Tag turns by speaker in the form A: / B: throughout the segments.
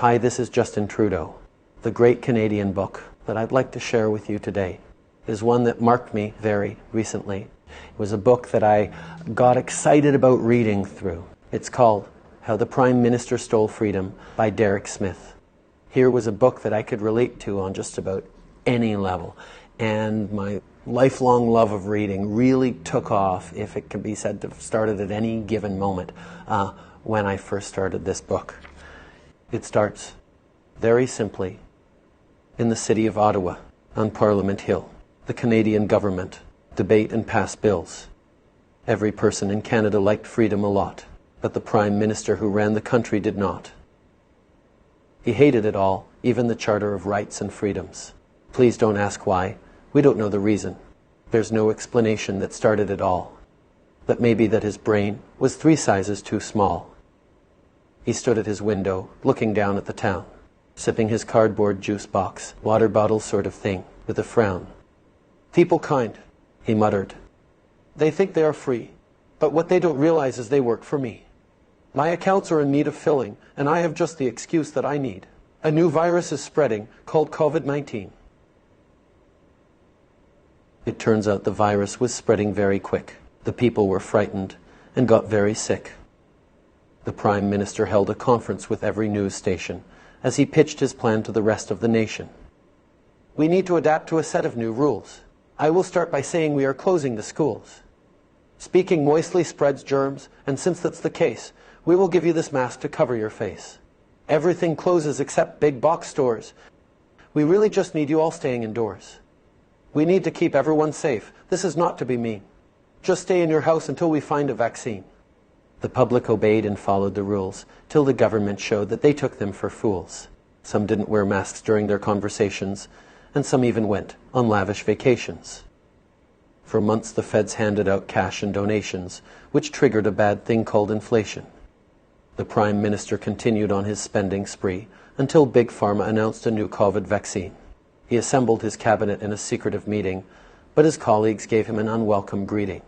A: Hi, this is Justin Trudeau. The great Canadian book that I'd like to share with you today is one that marked me very recently. It was a book that I got excited about reading through. It's called How the Prime Minister Stole Freedom by Derek Smith. Here was a book that I could relate to on just about any level. And my lifelong love of reading really took off, if it can be said to have started at any given moment, when I first started this book. It starts very simply in the city of Ottawa, on Parliament Hill. The Canadian government debate and pass bills. Every person in Canada liked freedom a lot, but the Prime Minister who ran the country did not. He hated it all, even the Charter of Rights and Freedoms. Please don't ask why. We don't know the reason. There's no explanation that started it all. But maybe that his brain was 3 sizes too small. He stood at his window, looking down at the town, sipping his cardboard juice box, water bottle sort of thing, with a frown. "People kind," he muttered. "They think they are free, but what they don't realize is they work for me. My accounts are in need of filling, and I have just the excuse that I need. A new virus is spreading, called COVID-19. It turns out the virus was spreading very quick. The people were frightened and got very sick. The Prime Minister held a conference with every news station as he pitched his plan to the rest of the nation. "We need to adapt to a set of new rules. I will start by saying we are closing the schools. Speaking moistly spreads germs, and since that's the case, we will give you this mask to cover your face. Everything closes except big box stores. We really just need you all staying indoors. We need to keep everyone safe. This is not to be mean. Just stay in your house until we find a vaccine." The public obeyed and followed the rules, till the government showed that they took them for fools. Some didn't wear masks during their conversations, and some even went on lavish vacations. For months the feds handed out cash and donations, which triggered a bad thing called inflation. The Prime Minister continued on his spending spree until Big Pharma announced a new COVID vaccine. He assembled his cabinet in a secretive meeting, but his colleagues gave him an unwelcome greeting.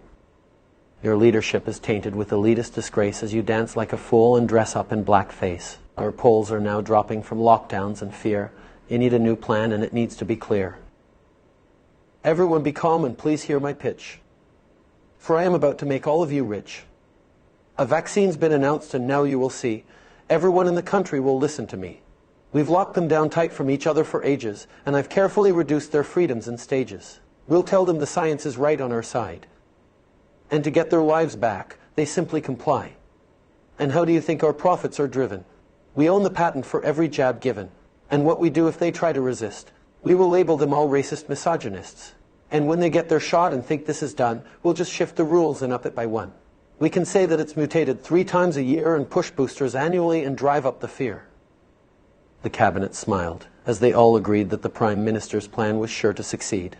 A: "Your leadership is tainted with elitist disgrace as you dance like a fool and dress up in blackface. Our polls are now dropping from lockdowns and fear. You need a new plan, and it needs to be clear. Everyone be calm and please hear my pitch. For I am about to make all of you rich. A vaccine's been announced, and now you will see. Everyone in the country will listen to me. We've locked them down tight from each other for ages, and I've carefully reduced their freedoms in stages. We'll tell them the science is right on our side. And to get their lives back, they simply comply. And how do you think our profits are driven? We own the patent for every jab given. And what we do if they try to resist? We will label them all racist misogynists. And when they get their shot and think this is done, we'll just shift the rules and up it by 1. We can say that it's mutated 3 times a year and push boosters annually and drive up the fear." The cabinet smiled, as they all agreed that the Prime Minister's plan was sure to succeed.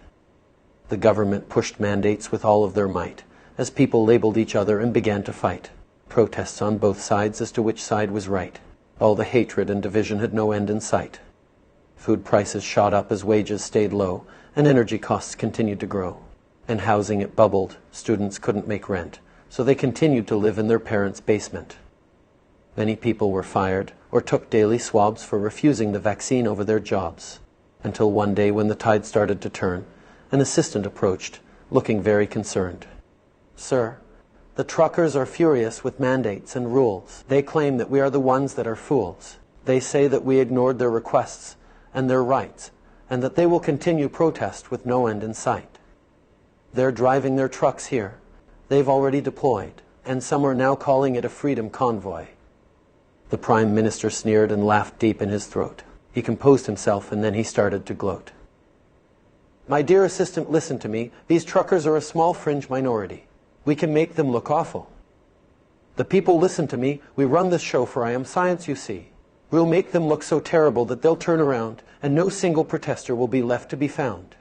A: The government pushed mandates with all of their might, as people labeled each other and began to fight. Protests on both sides as to which side was right. All the hatred and division had no end in sight. Food prices shot up as wages stayed low, and energy costs continued to grow. And housing, it bubbled. Students couldn't make rent, so they continued to live in their parents' basement. Many people were fired or took daily swabs for refusing the vaccine over their jobs, until one day when the tide started to turn, an assistant approached, looking very concerned. "Sir, the truckers are furious with mandates and rules. They claim that we are the ones that are fools. They say that we ignored their requests and their rights, and that they will continue protest with no end in sight. They're driving their trucks here. They've already deployed, and some are now calling it a freedom convoy." The Prime Minister sneered and laughed deep in his throat. He composed himself, and then he started to gloat. "My dear assistant, listen to me. These truckers are a small fringe minority. We can make them look awful. The people listen to me. We run this show, for I am science, you see. We'll make them look so terrible that they'll turn around, and no single protester will be left to be found."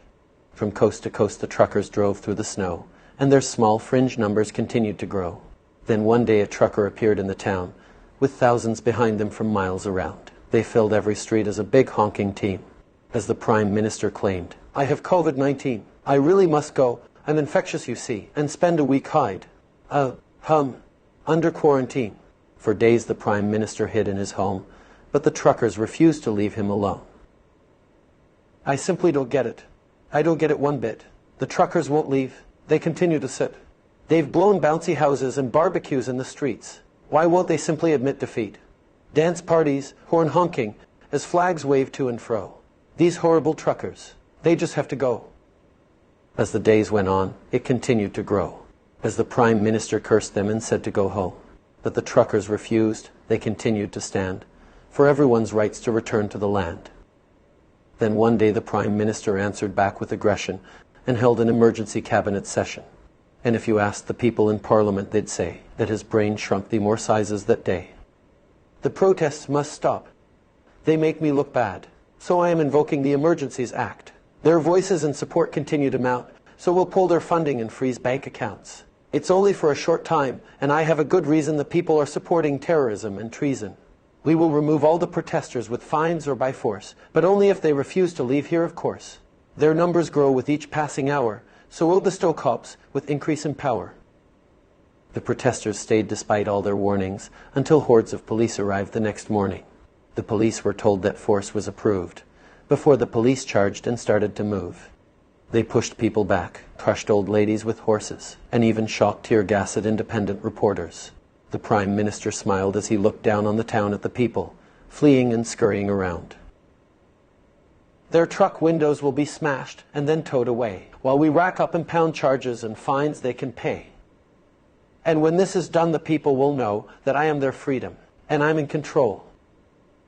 A: From coast to coast the truckers drove through the snow, and their small fringe numbers continued to grow. Then one day a trucker appeared in the town, with thousands behind them from miles around. They filled every street as a big honking team. As the Prime Minister claimed, "I have COVID-19. I really must go. I'm infectious, you see, and spend a week under quarantine." For days the Prime Minister hid in his home, but the truckers refused to leave him alone. I simply don't get it. I don't get it one bit. The truckers won't leave. They continue to sit. They've blown bouncy houses and barbecues in the streets. Why won't they simply admit defeat? Dance parties, horn honking, as flags wave to and fro. These horrible truckers, they just have to go. As the days went on, it continued to grow. As the Prime Minister cursed them and said to go home. But the truckers refused, they continued to stand, for everyone's rights to return to the land. Then one day the Prime Minister answered back with aggression and held an emergency cabinet session. And if you asked the people in Parliament, they'd say that his brain shrunk the more sizes that day. The protests must stop. They make me look bad. So I am invoking the Emergencies Act. Their voices and support continue to mount, so we'll pull their funding and freeze bank accounts. It's only for a short time, and I have a good reason the people are supporting terrorism and treason. We will remove all the protesters with fines or by force, but only if they refuse to leave here, of course. Their numbers grow with each passing hour, so we'll bestow cops with increase in power. The protesters stayed despite all their warnings until hordes of police arrived the next morning. The police were told that force was approved, before the police charged and started to move. They pushed people back, crushed old ladies with horses, and even shot tear gas at independent reporters. The Prime Minister smiled as he looked down on the town at the people, fleeing and scurrying around. Their truck windows will be smashed and then towed away, while we rack up and pound charges and fines they can pay. And when this is done, the people will know that I am their freedom, and I'm in control.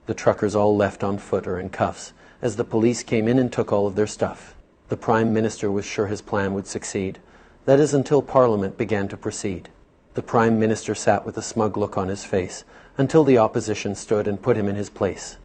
A: The truckers all left on foot or in cuffs, as the police came in and took all of their stuff. The Prime Minister was sure his plan would succeed. That is until Parliament began to proceed. The Prime Minister sat with a smug look on his face, until the opposition stood and put him in his place.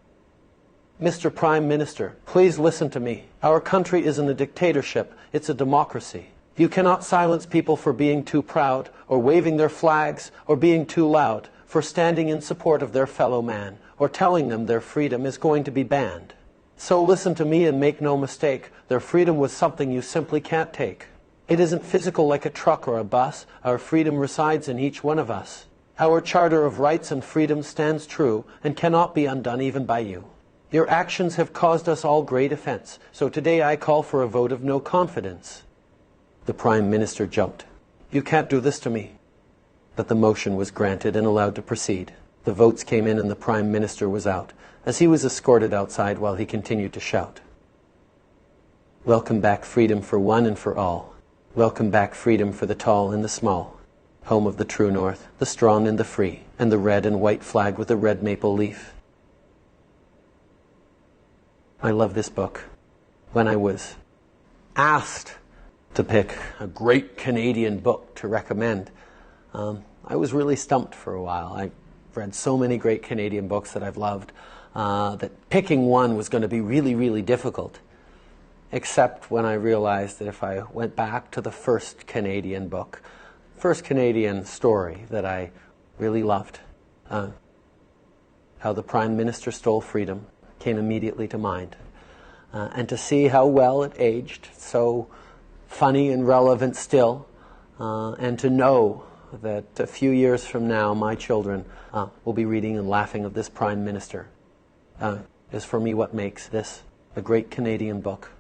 A: Mr. Prime Minister, please listen to me. Our country isn't a dictatorship, it's a democracy. You cannot silence people for being too proud, or waving their flags, or being too loud, for standing in support of their fellow man, or telling them their freedom is going to be banned. So listen to me and make no mistake, their freedom was something you simply can't take. It isn't physical like a truck or a bus, our freedom resides in each one of us. Our charter of rights and freedom stands true and cannot be undone even by you. Your actions have caused us all great offense, so today I call for a vote of no confidence. The Prime Minister jumped. You can't do this to me. But the motion was granted and allowed to proceed. The votes came in and the Prime Minister was out, as he was escorted outside while he continued to shout. Welcome back freedom for one and for all. Welcome back freedom for the tall and the small. Home of the true north, the strong and the free, and the red and white flag with a red maple leaf. I love this book. When I was asked to pick a great Canadian book to recommend, I was really stumped for a while. I've read so many great Canadian books that I've loved that picking one was going to be really, really difficult. Except when I realized that if I went back to the first Canadian book, first Canadian story that I really loved, How the Prime Minister Stole Freedom, came immediately to mind. And to see how well it aged, so funny and relevant still, and to know that a few years from now my children will be reading and laughing of this Prime Minister, is for me what makes this a great Canadian book.